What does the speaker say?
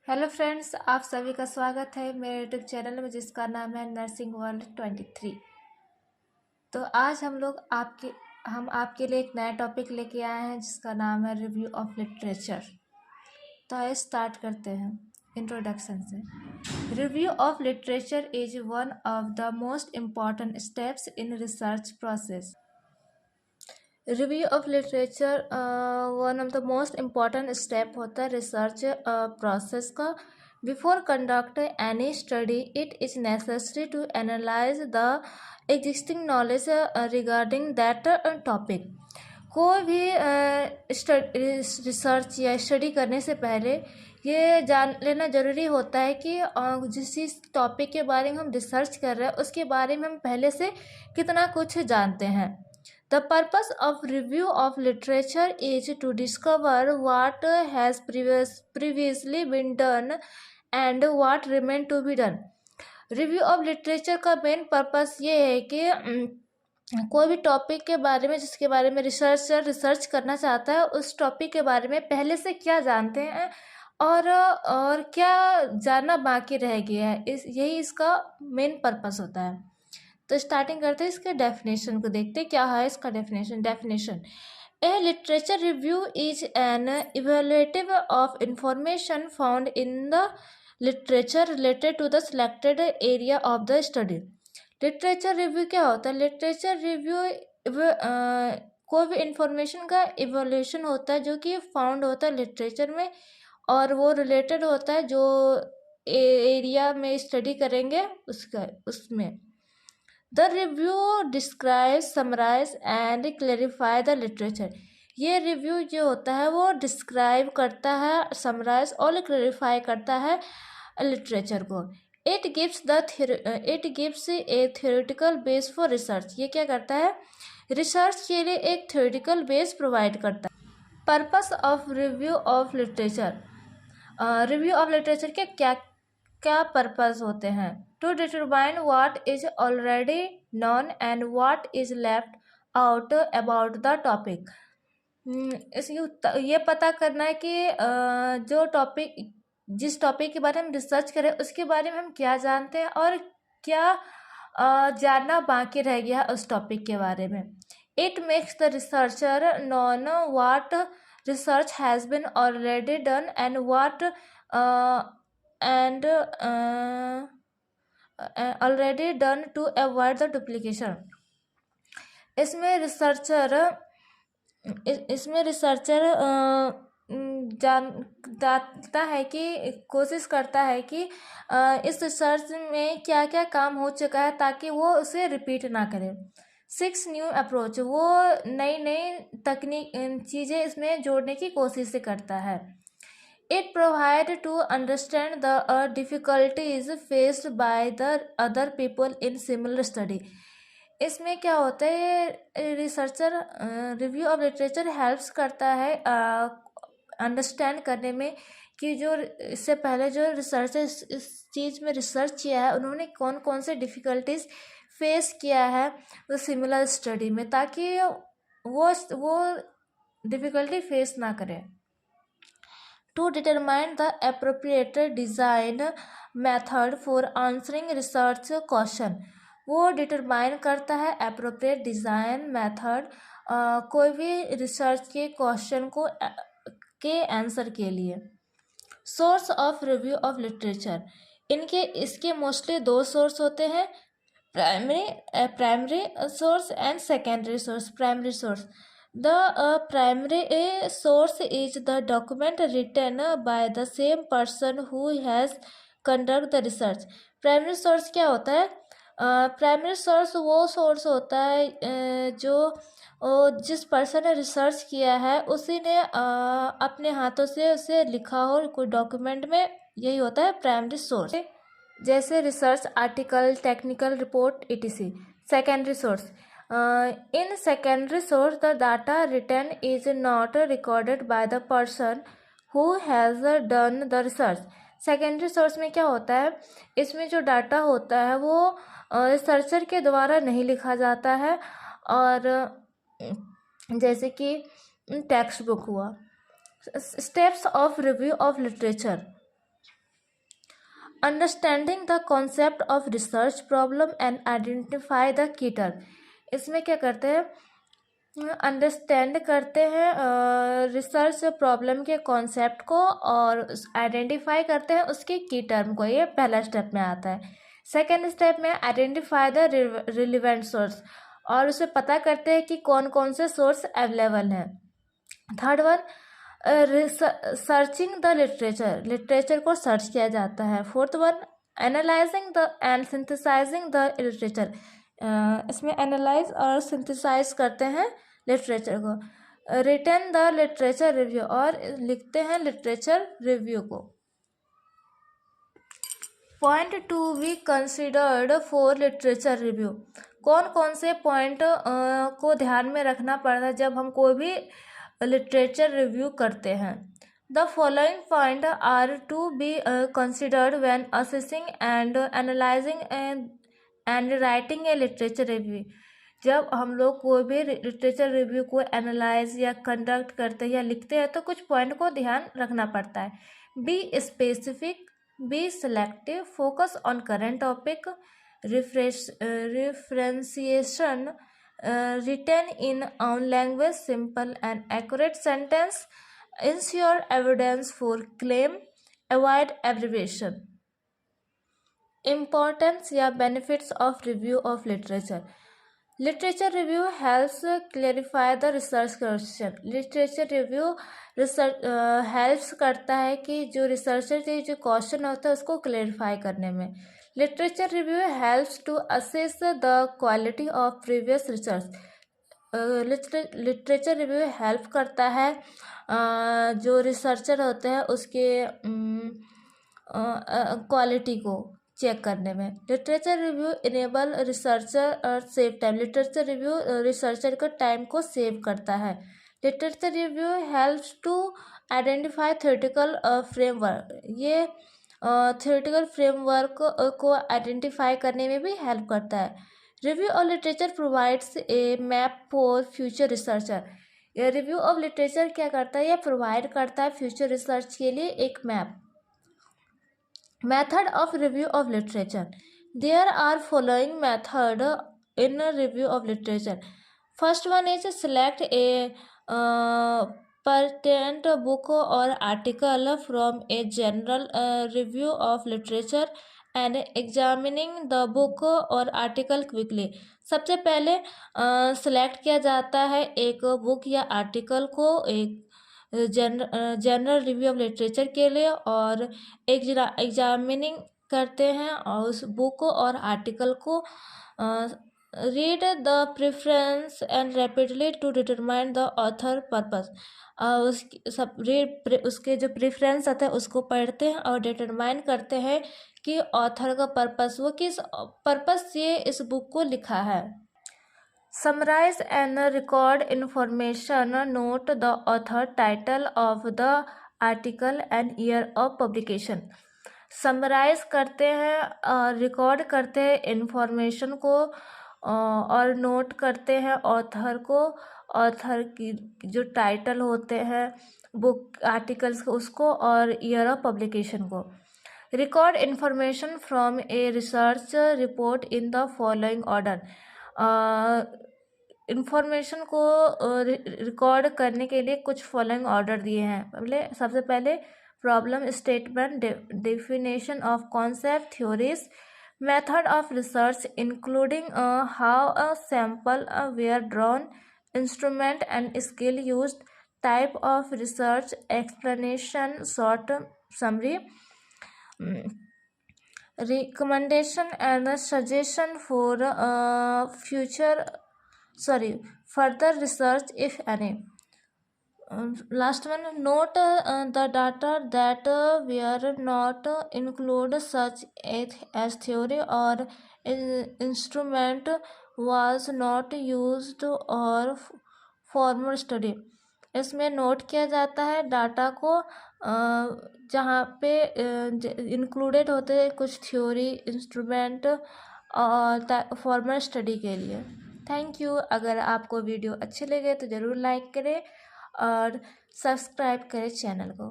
Hello friends, आप सभी का स्वागत है मेरे यूट्यूब चैनल में जिसका नाम है नर्सिंग वर्ल्ड 23। तो आज हम आपके लिए एक नया टॉपिक लेके आए हैं जिसका नाम है रिव्यू ऑफ लिटरेचर। तो आइए स्टार्ट करते हैं इंट्रोडक्शन से। Review of literature is one of the most important steps in research process. Review of literature one of the most important step होता है रिसर्च प्रोसेस का। Before conduct any study it is necessary to analyze the existing knowledge regarding that topic. कोई भी research या study करने से पहले ये जान लेना ज़रूरी होता है कि जिस टॉपिक के बारे में हम रिसर्च कर रहे हैं उसके बारे में हम पहले से कितना कुछ जानते हैं। The purpose of review of literature is to discover what has previously been done and what remain to be done. Review of literature का मेन पर्पस ये है कि कोई भी टॉपिक के बारे में जिसके बारे में रिसर्चर रिसर्च करना चाहता है उस टॉपिक के बारे में पहले से क्या जानते हैं और क्या जानना बाकी रह गया है, यही इसका मेन पर्पस होता है। तो स्टार्टिंग करते हैं इसके डेफिनेशन को, देखते क्या है इसका definition. A literature review is an evaluative of information found in the literature related to the selected area of the study. Literature review क्या होता है? लिटरेचर रिव्यू कोई भी इंफॉर्मेशन का इवोल्यूशन होता है जो कि फाउंड होता है लिटरेचर में और वो रिलेटेड होता है जो एरिया में स्टडी करेंगे उसमें। The review describe summarize and clarify the literature. ये रिव्यू जो होता है वो डिस्क्राइब करता है, समराइज और क्लेरिफाई करता है लिटरेचर को। It gives A theoretical base for research. ये क्या करता है? रिसर्च के लिए एक थ्योरेटिकल बेस प्रोवाइड करता है। Purpose of review of literature. Review of literature के क्या क्या पर्पस होते हैं? To determine what is already known and what is left out about the topic. ये पता करना है कि जिस टॉपिक के बारे में हम रिसर्च करें उसके बारे में हम क्या जानते हैं और क्या जानना बाकी रह गया उस टॉपिक के बारे में। It makes the researcher non what research has been already done and what already done to avoid the duplication। इसमें रिसर्चर जानता है कि कोशिश करता है कि इस रिसर्च में क्या क्या काम हो चुका है ताकि वो उसे रिपीट ना करे। 6 न्यू अप्रोच, वो नई तकनीक चीज़ें इसमें जोड़ने की कोशिश करता है। It provide to understand the difficulties faced by the other people in similar study। इसमें क्या होता है? Researcher review of literature helps करता है अंडरस्टैंड करने में कि जो इससे पहले जो रिसर्चर इस चीज़ में रिसर्च किया है उन्होंने कौन कौन से डिफ़िकल्टीज फेस किया है वो सिमिलर स्टडी में, ताकि वो डिफ़िकल्टी फेस ना करें। To determine the appropriate design method for answering research question। वो डिटरमाइन करता है appropriate design method कोई भी रिसर्च के क्वेश्चन के आंसर के लिए। Source of review of literature. इसके मोस्टली 2 सोर्स होते हैं, primary source and secondary source. Primary source, the primary source is the document written by the same person who has conducted the research। Primary source क्या होता है? Primary source वो source होता है जो जिस पर्सन ने रिसर्च किया है उसी ने अपने हाथों से उसे लिखा हो कोई डॉक्यूमेंट में, यही होता है प्राइमरी सोर्स। जैसे research article, technical report etc। Secondary source, in secondary source the data written is not recorded by the person who has done the research। Secondary source में क्या होता है? इसमें जो डाटा होता है वो रिसर्चर के द्वारा नहीं लिखा जाता है, और जैसे कि टेक्स्ट बुक हुआ। Steps of review of literature. Understanding the concept of research problem and identify the key term. इसमें क्या करते हैं, अंडरस्टैंड करते हैं रिसर्च प्रॉब्लम के कॉन्सेप्ट को और आइडेंटिफाई करते हैं उसके की टर्म को। ये पहला स्टेप में आता है। सेकेंड स्टेप में आइडेंटिफाई द रिलेवेंट सोर्स, और उसे पता करते हैं कि कौन कौन से सोर्स अवेलेबल हैं। Third one, searching the literature को सर्च किया जाता है। Fourth one, analysing the end synthesising the literature, इसमें एनालाइज और सिंथेसाइज करते हैं लिटरेचर को। रिटन द लिटरेचर रिव्यू, और लिखते हैं लिटरेचर रिव्यू को। Point two be considered for literature review, कौन कौन से पॉइंट को ध्यान में रखना पड़ता है जब हम कोई भी लिटरेचर रिव्यू करते हैं। The following point are to be considered when assessing and analyzing and writing a literature review. जब हम लोग कोई भी लिटरेचर रिव्यू को एनालाइज या कंडक्ट करते हैं या लिखते हैं तो कुछ पॉइंट को ध्यान रखना पड़ता है। Be specific, be selective, focus on current topic, referencing, written in own language, simple and accurate sentence, ensure evidence for claim, avoid abbreviation. Importance या benefits of review of literature. Literature review helps clarify the research question. Literature review research helps करता है कि जो researcher के जो question होता है उसको क्लेरिफाई करने में। Literature review helps to assess the quality of previous research. Literature review help करता है जो रिसर्चर होते हैं उसके क्वालिटी को चेक करने में। लिटरेचर रिव्यू इनेबल रिसर्चर और save time, literature review researcher का टाइम को सेव करता है। Literature review helps to identify theoretical framework, ये थ्योरेटिकल फ्रेमवर्क को आइडेंटिफाई करने में भी हेल्प करता है। Review of literature provides a map for future researcher, ये रिव्यू ऑफ लिटरेचर क्या करता है, ये प्रोवाइड करता है फ्यूचर रिसर्च के लिए एक map. Method of review of literature. There are following method in review of literature. First one is select a pertinent book or article from a general review of literature and examining the book or article quickly. सबसे पहले select किया जाता है एक book या article को एक general review of literature के लिए, और एग्जामिनिंग करते हैं और उस बुक और आर्टिकल को। Read the preference and rapidly to determine the author purpose, उसके जो प्रेफरेंस आता है उसको पढ़ते हैं और डिटरमाइन करते हैं कि ऑथर का पर्पस, वो किस पर्पस से इस बुक को लिखा है। Summarize and record information. Note the author, title of the article and year of publication. Summarize करते हैं, रिकॉर्ड करते हैं इंफॉर्मेशन को और नोट करते हैं ऑथर को, ऑथर की जो टाइटल होते हैं बुक आर्टिकल्स को उसको, और ईयर ऑफ पब्लिकेशन को। Record information from a research report in the following order. Information को रिकॉर्ड करने के लिए कुछ फॉलोइंग ऑर्डर दिए हैं। सबसे पहले problem statement, definition of concept, theories, method of research including how a sample were drawn, instrument and skill used, type of research, explanation, short summary, recommendation and suggestion for further research if any. Last one, note the data that were not include such as theory or instrument was not used or formal study. इसमें note किया जाता है data को जहाँ पे included होते हैं कुछ थ्योरी, इंस्ट्रूमेंट और फॉर्मल स्टडी के लिए। Thank you. अगर आपको वीडियो अच्छे लगे तो ज़रूर लाइक करें और सब्सक्राइब करें चैनल को।